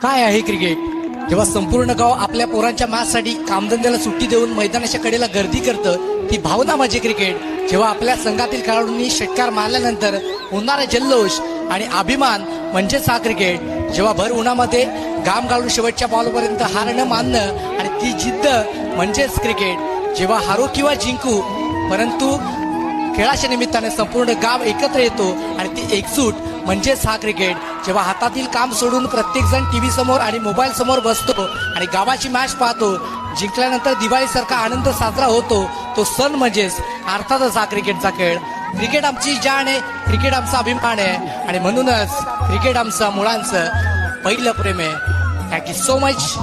काय आहे क्रिकेट? जेव्हा संपूर्ण गाव आपल्या पोरांच्या मॅचसाठी कामधंद्याला सुट्टी देऊन मैदानाच्या कडेला गर्दी करतं, ती भावना म्हणजे क्रिकेट. जेव्हा आपल्या संघातील खेळाडूंनी षटकार मारल्यानंतर होणारा जल्लोष आणि अभिमान म्हणजेच हा क्रिकेट. जेव्हा भर उन्हामध्ये घाम घालून शेवटच्या बॉलपर्यंत हार न मानणं आणि ती जिद्द म्हणजेच क्रिकेट. जेव्हा हारो किंवा जिंकू, परंतु खेळाच्या निमित्ताने संपूर्ण गाव एकत्र येतो आणि ती एकजूट म्हणजेच हा क्रिकेट. जेव्हा हातातील काम सोडून प्रत्येक जण टीव्ही समोर आणि मोबाईल समोर बसतो आणि गावाची मॅच पाहतो, जिंकल्यानंतर दिवाळीसारखा आनंद साजरा होतो, तो सण म्हणजेच अर्थातच हा क्रिकेटचा खेळ. क्रिकेट आमची जान आहे, क्रिकेट आमचा अभिमान आहे आणि म्हणूनच क्रिकेट आमचं मुळांचं पहिलं प्रेम आहे. Thank you so much.